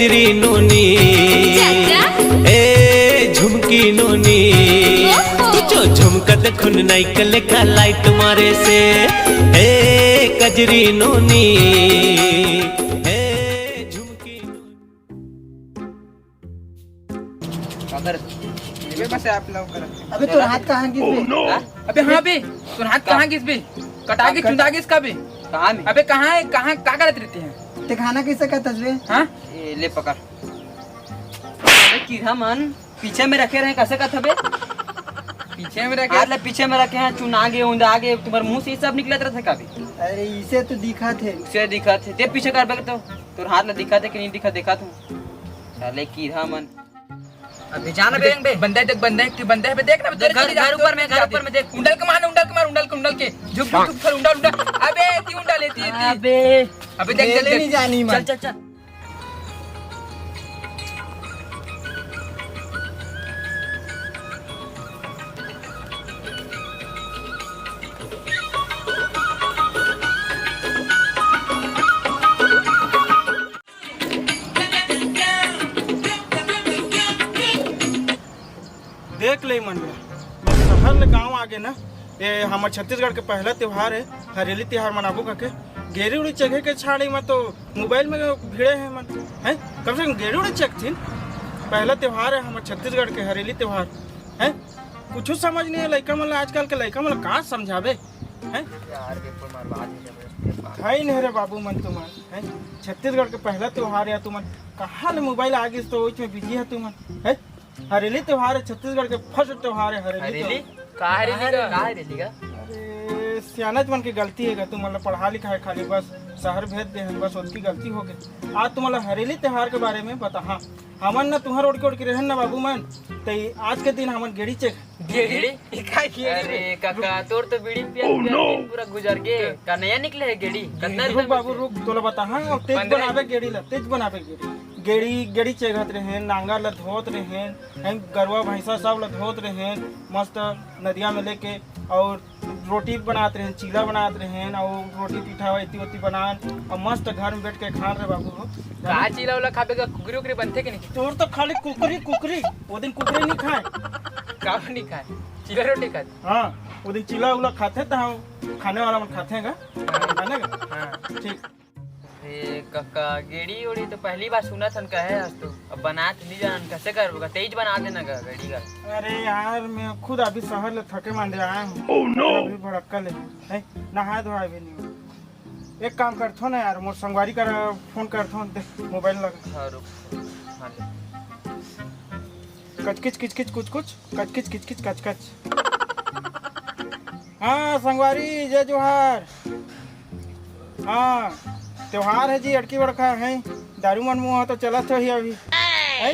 कजरी नोनी ए झुमकी नोनी जो झुमका देखुन नहीं कले का लाइट मारे से ए कजरी नोनी ए झुमकी बस आप लोग कर। अबे तो हाथ कहाँ गिस बे? अबे हाँ बे तो हाथ कहाँ गिस बे? कटा के चुंदा गिस का बे? कहाँ में? अबे कहाँ है कहाँ क्या करते रहते हैं? ते खाना कैसे का तजबे? हाँ ले पकड़। अबे कीड़ा मन पीछे में रखे रहे कैसे का था बे? पीछे में रखे हाथ पीछे में रखे हैं चुन आगे उंदा आगे तुम्हारे मुंह से सब निकलत रहा था का बे? अरे इसे तो दिखा थे। उसे दिखा थे ते पीछे कर बे तो तोर हाथ में दिखा थे कि नहीं दिखा देखा तू साले कीड़ा मन अबे जाना बेरंग बे बंदा देख बंदा है बे देख ना घर ऊपर में देख उंडल के मार उंडल के झुक झुक उंडल अबे ती उंडल लेती है अबे देख ले नहीं जानी मन। चल देख ले मन मैं शहर ले गाँव आगे ना ये हमारे छत्तीसगढ़ के पहला त्योहार है हरेली त्योहार मनाबो करके गेरी उड़ी जगह के छाड़ी में तो मोबाइल में भिड़े हैं मन है कम से कम गेरी उड़ी चेक थी पहला त्योहार है हमारे छत्तीसगढ़ के हरेली त्योहार है कुछ समझ नहीं है लड़का मतलब आजकल के लड़का मतलब कहाँ समझावे है नहीं रे बाबू मन तुम है छत्तीसगढ़ के पहला त्योहार है तुम कहाँ मोबाइल आ गई तो उसमें बिजी है तुम है हरेली त्योहार है छत्तीसगढ़ के फर्स्ट त्योहार है हरेली का अरे सियानत मन की गलती है तुम मतलब पढ़ा लिखा है खाली बस शहर भेज दे हैं बस उसकी गलती हो गई आज तुम मतलब हरेली त्योहार के बारे में बता। हाँ हमन ना तुम्हार उड़ के रहन ना बाबू मन तो आज के दिन हमन गेड़ी चेक अरे काका तोर तो बीड़ी पूरा गुजर गए का नया निकले है गेड़ी रुक बाबू रुक तोला बता। हाँ तेज बनावे गेड़ी ला तेज बनावे गेड़ी चेघत रहे नांगा ला धोत रहे गरुआ भैंसा सब ला धोत रहे मस्त नदिया में लेके और रोटी बनाते रहे चीला बनाते रहे और रोटी पीठा वती बनान और मस्त घर में बैठ के खान रहे बाबू हो का चीला वाला खाबे का कुकरी उकरी बनते कि नहीं? तोर तो खाली कुकरी वो दिन कुकरी नहीं खाए का नहीं खाए चीला रोटी खाए। हाँ वो दिन चीला उला खाते तो हम खाने वाला मन खाते हैं ठीक। काका गेड़ी उड़ी तो पहली बार सुना था का है आज तो अब बना नहीं जान कैसे करोगे तेज बना देना का गेड़ी का। अरे यार मैं खुद अभी शहर ले थके मांदे आया हूँ अभी भड़कल है नहा धोआ भी नहीं एक काम करथो ना यार मोर संगवारी कर फोन करथो मोबाइल लगा कचकिच कुछ हाँ संगवारी जय जोहार। हाँ त्योहार है जी अड़की बड़का है दारू मन मुँह तो चलत हो ही अभी है।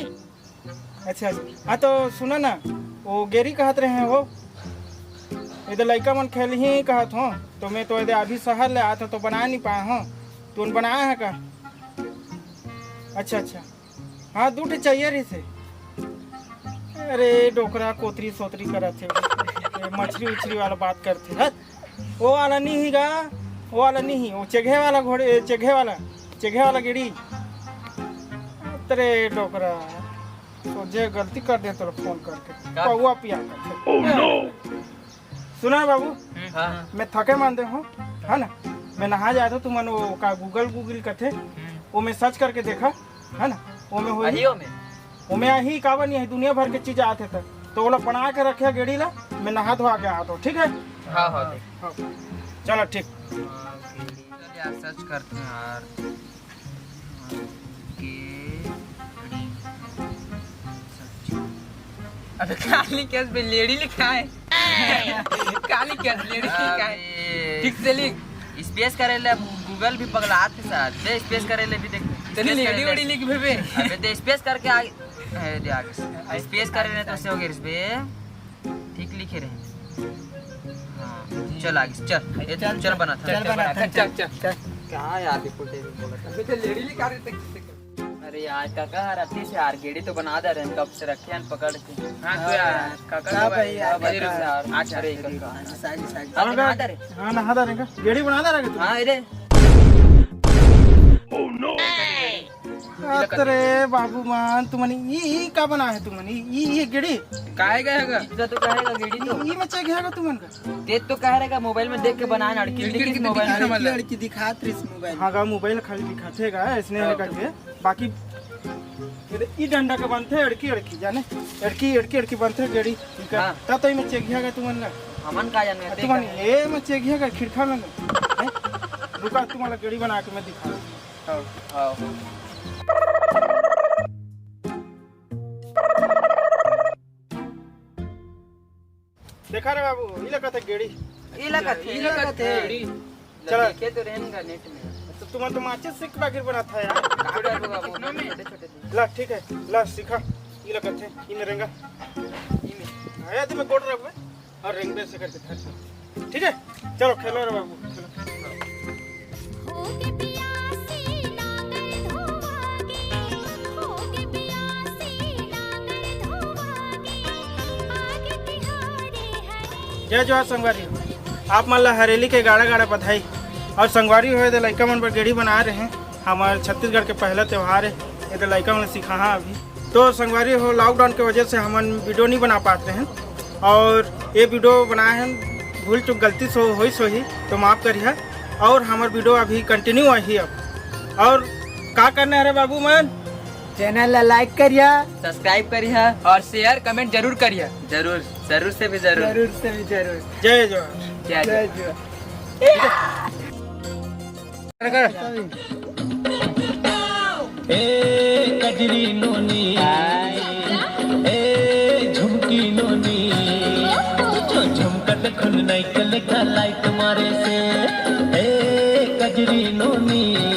अच्छा हाँ तो सुना ना वो गेरी कहत रहे हैं वो इधर लड़का मन खेल ही कहत हो तो मैं तो इधर अभी शहर ले आता तो बना नहीं पाया हूँ तूने बनाया है का? अच्छा हाँ दूठ चाहिए रही से। अरे डोकरा कोतरी सोतरी करत थे मछली उछली वाला बात करते है वो वाला नहीं ही गा वो वाला नहीं वो चेघे वाला गिड़ी तेरे डोकरा तो जे गलती कर दे तो फोन करके कौआ पिया कर। सुना बाबू मैं थके मानते हूँ है ना मैं नहा जाता हूँ तुम वो का गूगल करते वो मैं सर्च करके देखा है ना वो में ही कावा नहीं है दुनिया भर के चीज आते थे तो वो बना के रखे गेड़ी ला मैं नहा धोआ के आता हूँ ठीक है। हाँ चलो ठीक यार सर्च करते हैं यार अबे काली केस पे लेडी लिखा है काली केस लेडी लिखा है ठीक से लिख स्पेस करे ले गूगल भी पगलात के साथ दे स्पेस करे ले भी देख चलिए लेडी वडी लिख भेबे अबे दे स्पेस करके आगे दे आगे स्पेस करे ले तो ऐसे हो गया इस पे ठीक लिखे रहे। हाँ चल आगे चल बना था चल क्या यार अबे तो लेडी लिखा रहे थे। अरे यार काका राती से यार गेड़ी तो बना दे रहे हैं कब से रखे हैं पकड़ के। हाँ तो यार काका भाई यार आज अरे काका साजी नहा दे गेड़ी बना दे रहे हाँ अरे अरे बाबू मान तुमने ये का बना है तुमने ये गिड़ी काहे गएगा इतना तो कहेगा गेड़ी तो ये में चेक है तुमन का तेज तो कह रहेगा मोबाइल में देख के बनाना लड़की की मोबाइल में लड़की दिखात रही इस मोबाइल हाँ गा मोबाइल खाली दिखातेगा इसने करके बाकी ये डंडा का बनते अड़की अड़की जाने अड़की बनते गेड़ी हाँ। तब तो में चेक है तुमन का हमन का जाने तुमन ये में चेक है खिड़खा में रुका तुम्हारा गेड़ी बना के मैं दिखा हां देखा रे बाबू ये लगा था गेड़ी ये लगा थे चलो के तो रहेगा नेट में तो तुम तो माचिस से बागिर बना था यार छोटे छोटे ला ठीक है ला सिखा ये लगा थे इन रेंगा आया तो मैं कोड रख और रेंग पे से करके था ठीक है चलो खेलो रे बाबू खेलो होगे पियासी नांगल धोवागे आगे तिहारे हरे जय जोहार संगवारी आप मन ला हरेली के गाड़ा गाड़ा बधाई और संगवारी हुए तो लड़का मन पर गेड़ी बना रहे हैं हमारे छत्तीसगढ़ के पहला त्यौहार है ये तो लड़का मन सिखा अभी तो संगवारी हो लॉकडाउन की वजह से हम वीडियो नहीं बना पाते हैं और ये वीडियो बनाए हैं भूल चूक गलती सो ही तो माफ़ करिए और हमारे वीडियो अभी कंटिन्यू है अब और का करना है रे बाबू मन चैनल ला लाइक करिया सब्सक्राइब करिए और शेयर कमेंट जरूर करिए जरूर से भी जरूर जरूर से भी जरूर जय जोहार क्या जय जोहार ए कजरी नोनी ए झुमकी नोनी जो झुमकत खुल नहीं कल का लाइट मारे से ए कजरी नोनी